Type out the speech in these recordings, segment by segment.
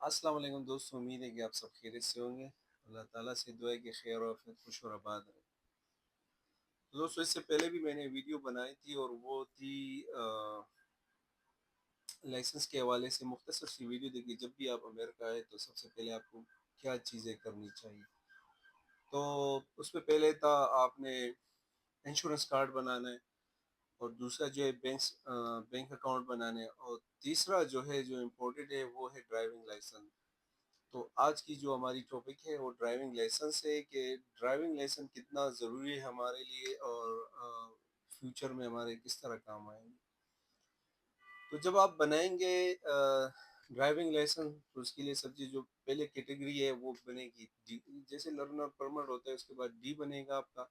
السلام علیکم دوستوں، امید ہے کہ آپ سب خیریت سے ہوں گے۔ اللہ تعالیٰ سے دعا ہے کہ خیر و عافیت خوش اور آباد رہے۔ دوستوں، اس سے پہلے بھی میں نے ویڈیو بنائی تھی اور وہ تھی لائسنس کے حوالے سے مختصر سی ویڈیو تھی کہ جب بھی آپ امریکہ آئے تو سب سے پہلے آپ کو کیا چیزیں کرنی چاہیے۔ تو اس میں پہلے تھا آپ نے انشورنس کارڈ بنانا ہے، اور دوسرا جو ہے بینک اکاؤنٹ بنانا ہے، اور تیسرا جو ہے جو امپورٹنٹ ہے وہ ہے ڈرائیونگ لائسنس۔ تو آج کی جو ہماری ٹاپک ہے وہ ڈرائیونگ لائسنس ہے، کہ ڈرائیونگ لائسنس کتنا ضروری ہے ہمارے لیے اور فیوچر میں ہمارے کس طرح کام آئیں گے۔ تو جب آپ بنائیں گے ڈرائیونگ لائسنس تو اس کے لیے سب چیز جو پہلے کیٹیگری ہے وہ بنے گی ڈی، جیسے لرنر پرمٹ ہوتا ہے اس کے بعد ڈی بنے گا آپ کا۔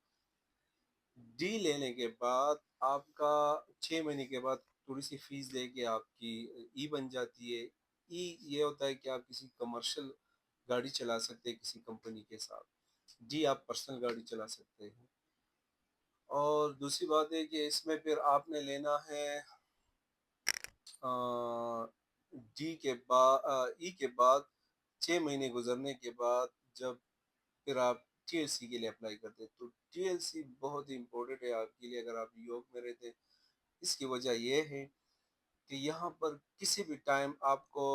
ڈی لینے کے بعد آپ کا 6 مہینے کے بعد تھوڑی سی فیس دے کے آپ کی ای بن جاتی ہے۔ ای یہ ہوتا ہے کہ آپ کسی کمرشل گاڑی چلا سکتے ہیں کسی کمپنی کے ساتھ۔ ڈی آپ پرسنل گاڑی چلا سکتے ہیں۔ اور دوسری بات ہے کہ اس میں پھر آپ نے لینا ہے ڈی کے بعد ای کے بعد 6 مہینے گزرنے کے بعد جب پھر آپ ٹی ایل سی کے لیے اپلائی کرتے ہیں، تو ٹی ایل سی بہت ہی امپورٹنٹ ہے آپ کے لیے اگر آپ نیو یارک میں رہتے ہیں۔ اس کی وجہ یہ ہے کہ یہاں پر کسی بھی ٹائم آپ کو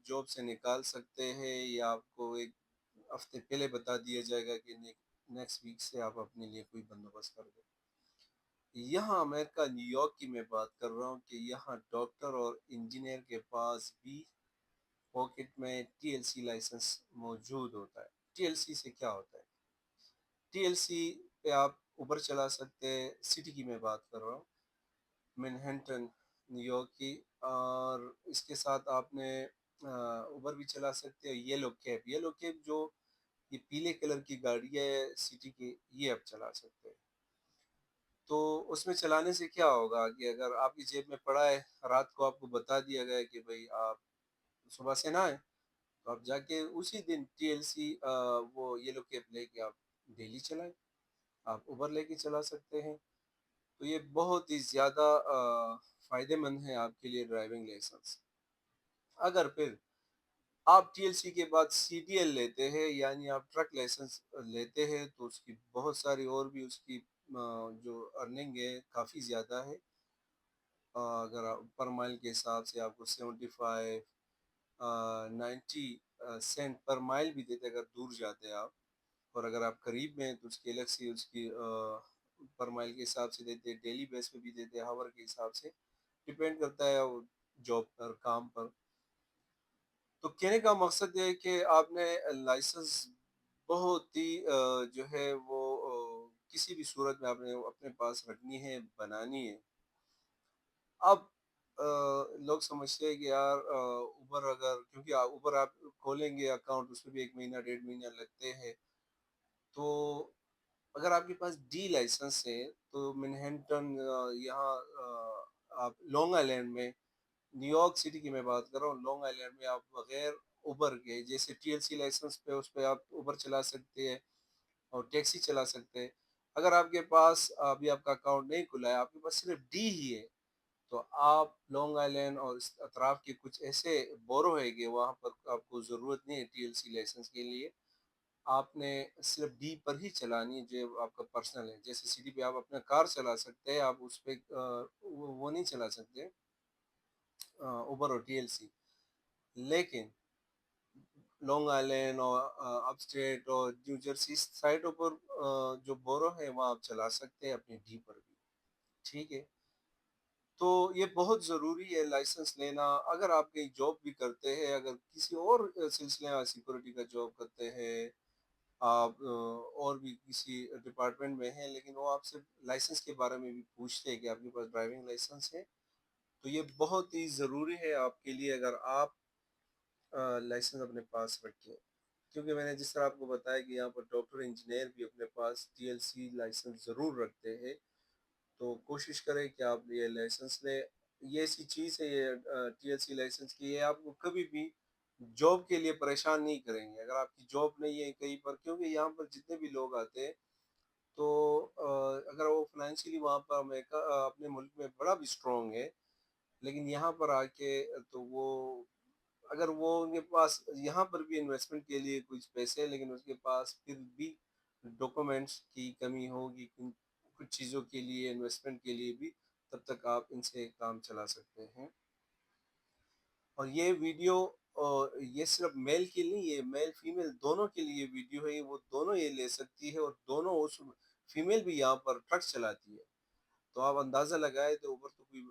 جاب سے نکال سکتے ہیں، یا آپ کو ایک ہفتے پہلے بتا دیا جائے گا کہ نیکسٹ ویک سے آپ اپنے لیے کوئی بندوبست کر دیں۔ یہاں امریکہ نیو یارک کی میں بات کر رہا ہوں کہ یہاں ڈاکٹر اور انجینئر کے پاس بھی پاکٹ میں ٹی ایل سی لائسنس موجود ہوتا ہے۔ ٹی ایل سی سے کیا ہوتا ہے؟ ٹی ایل سی پہ آپ اوبر چلا سکتے ہیں، سٹی کی میں بات کر رہا ہوں، مینہٹن نیو یارک کی، اور اس کے ساتھ آپ نے اوبر بھی چلا سکتے ہیں۔ یلو کیب جو یہ پیلے کلر کی گاڑی ہے سٹی کی، یہ آپ چلا سکتے ہیں۔ تو اس میں چلانے سے کیا ہوگا کہ اگر آپ کی جیب میں پڑا ہے، رات کو آپ کو بتا دیا گیا کہ بھائی آپ صبح سے نہ آئے، تو آپ جا کے اسی دن ٹی ایل سی وہ یلو کیب لے کے آپ ڈیلی چلائیں، آپ اوبر لے کے چلا سکتے ہیں۔ تو یہ بہت ہی زیادہ فائدے مند ہے آپ کے لیے ڈرائیونگ لائسنس۔ اگر پھر آپ ٹی ایل سی کے بعد سی ڈی ایل لیتے ہیں، یعنی آپ ٹرک لائسنس لیتے ہیں، تو اس کی بہت ساری اور بھی اس کی جو ارننگ ہے کافی زیادہ ہے۔ اگر پر مائل کے حساب سے آپ کو 75 90 سینٹ پر مائل بھی دیتے اگر دور جاتے ہیں آپ، اور اگر آپ قریب میں ہیں تو اس کی الگ سے اس کی پر مائل کے حساب سے دیتے، ڈیلی بیس پہ بھی دیتے، ہاور کے حساب سے ڈپینڈ کرتا ہے جاب پر، کام پر۔ تو کہنے کا مقصد یہ ہے کہ آپ نے لائسنس بہت ہی جو ہے وہ کسی بھی صورت میں آپ نے اپنے پاس رکھنی ہے، بنانی ہے۔ اب لوگ سمجھتے ہیں کہ یار اوبر، اگر کیونکہ اوبر آپ کھولیں گے اکاؤنٹ، اس میں بھی 1 مہینہ 1.5 مہینہ لگتے ہیں، تو اگر آپ کے پاس ڈی لائسنس ہے تو مینہٹن یہاں آپ لانگ آئی لینڈ میں، نیو یارک سٹی کی میں بات کر رہا ہوں، لانگ آئی لینڈ میں آپ بغیر اوبر کے، جیسے ٹی ایل سی لائسنس پہ اس پہ آپ اوبر چلا سکتے ہیں اور ٹیکسی چلا سکتے ہیں۔ اگر آپ کے پاس ابھی آپ کا اکاؤنٹ نہیں کھلا ہے، آپ کے پاس صرف ڈی ہی ہے، تو آپ لانگ آئی لینڈ اور اس اطراف کے کچھ ایسے بورو ہے کہ وہاں پر آپ کو ضرورت نہیں ہے ٹی ایل سی لائسنس کے لیے، آپ نے صرف ڈی پر ہی چلانی ہے جو آپ کا پرسنل ہے۔ جیسے سٹی پہ آپ اپنا کار چلا سکتے ہیں، آپ اس پہ وہ نہیں چلا سکتے اوبر اور ٹی ایل سی، لیکن لانگ آئی لینڈ اور اپ اسٹیٹ اور نیو جرسی سائٹوں پر جو بورو ہے وہاں آپ چلا سکتے ہیں اپنی ڈی پر بھی، ٹھیک ہے۔ تو یہ بہت ضروری ہے لائسنس لینا۔ اگر آپ کہیں جاب بھی کرتے ہیں، اگر کسی اور سلسلے میں سیکورٹی کا جاب کرتے ہیں، آپ اور بھی کسی ڈپارٹمنٹ میں ہیں، لیکن وہ آپ سے لائسنس کے بارے میں بھی پوچھتے ہیں کہ آپ کے پاس ڈرائیونگ لائسنس ہے، تو یہ بہت ہی ضروری ہے آپ کے لیے اگر آپ لائسنس اپنے پاس رکھیں۔ کیونکہ میں نے جس طرح آپ کو بتایا کہ یہاں پر ڈاکٹر انجینئر بھی اپنے پاس ٹی ایل سی لائسنس ضرور رکھتے ہیں، تو کوشش کریں کہ آپ یہ لائسنس لیں۔ یہ ایسی چیز ہے یہ ٹی ایل سی لائسنس کی، یہ آپ کو کبھی بھی جاب کے لیے پریشان نہیں کریں گے اگر آپ کی جاب نہیں ہے کہیں پر، کیونکہ یہاں پر جتنے بھی لوگ آتے ہیں تو اگر وہ فائنینشلی وہاں پر امریکہ اپنے ملک میں بڑا بھی اسٹرانگ ہے، لیکن یہاں پر آ کے تو وہ اگر وہ ان کے پاس یہاں پر بھی انویسٹمنٹ کے لیے کچھ پیسے ہیں لیکن اس کے پاس پھر بھی ڈاکومنٹس کی کمی ہوگی کچھ چیزوں کے لیے انویسٹمنٹ کے لیے بھی، تب تک آپ ان سے کام چلا سکتے ہیں۔ اور یہ ویڈیو یہ صرف میل کے نہیں، یہ میل فیمیل دونوں کے لیے ویڈیو ہے، وہ دونوں یہ لے سکتی ہے، اور دونوں اس فیمیل بھی یہاں پر ٹرک چلاتی ہے، تو آپ اندازہ لگائے تو اوپر تو کوئی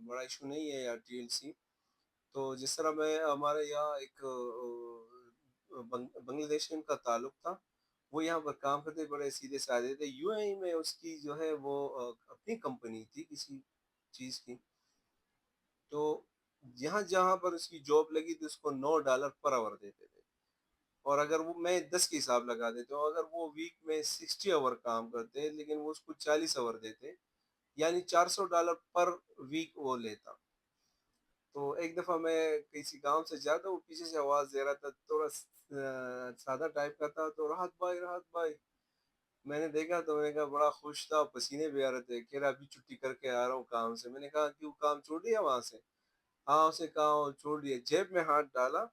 بڑا ایشو نہیں ہے، یا ٹی ایل سی۔ تو جس طرح میں ہمارے یہاں ایک بنگلہ دیش کا تعلق تھا، وہ یہاں پر کام کرتے بڑے سیدھے سادے تھے، یو اے ای میں اس کی جو ہے وہ اپنی کمپنی تھی کسی چیز کی، تو جہاں جہاں پر اس کی جاب لگی تھی اس کو $9 پر آور دیتے تھے، اور اگر وہ میں 10 کے حساب لگا دیتا ہوں، اگر وہ ویک میں 60 آور کام کرتے لیکن وہ اس کو 40 آور دیتے، یعنی $400 پر ویک وہ لیتا۔ تو ایک دفعہ میں کسی گاؤں سے جاتا، وہ پیچھے سے آواز دے رہا تھا، تھوڑا سادہ ٹائپ کا تھا، تو راحت بھائی، میں نے دیکھا تو میں نے کہا بڑا خوش تھا، پسینے بھی آ رہے تھے، کہہ رہا ابھی چھٹی کر کے آ رہا ہوں کام سے۔ میں نے کہا کیوں، کام چھوڑ دیا وہاں سے؟ ہاں، اسے کہا چھوڑ دیا۔ جیب میں ہاتھ ڈالا،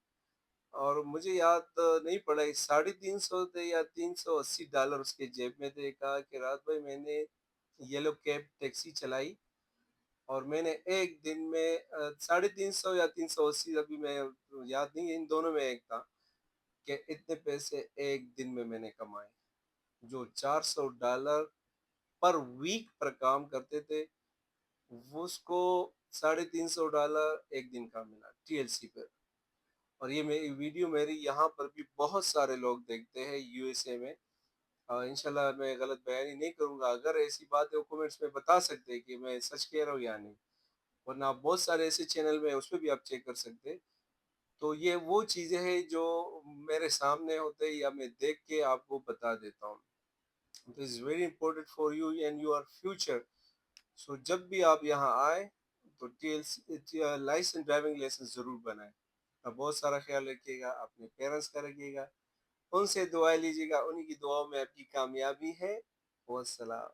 اور مجھے یاد نہیں پڑا، 350 تھے یا $380 اس کے جیب میں تھے۔ کہا کہ رات بھائی میں نے یلو کیب ٹیکسی چلائی، اور میں نے ایک دن میں 350 یا 380، ابھی میں یاد نہیں، ان دونوں میں ایک تھا، کہ اتنے پیسے ایک دن میں نے کمائے، جو $400 پر ویک پر کام کرتے تھے، وہ اس کو $350 ایک دن کا ملا ٹی ایل سی پر۔ اور یہ میری ویڈیو میری یہاں پر بھی بہت سارے لوگ دیکھتے ہیں یو ایس اے میں، انشاءاللہ میں غلط بیانی نہیں کروں گا، اگر ایسی بات ہے کومنٹس میں بتا سکتے ہیں کہ میں سچ کہہ رہا ہوں یا نہیں، ورنہ بہت سارے ایسے چینل میں اس پہ بھی آپ چیک کر سکتے ہیں۔ تو یہ وہ چیزیں ہیں جو میرے سامنے ہوتے ہیں یا میں دیکھ کے آپ کو بتا دیتا ہوں۔ This is very important for you and your future. سو جب بھی آپ یہاں آئے تو T L C license, driving license ضرور بنائیں۔ آپ بہت سارا خیال رکھیے گا، اپنے پیرنٹس کا رکھیے گا، ان سے دعا لیجیے گا، انہی کی دعاؤں میں آپ کی کامیابی ہے۔ والسلام۔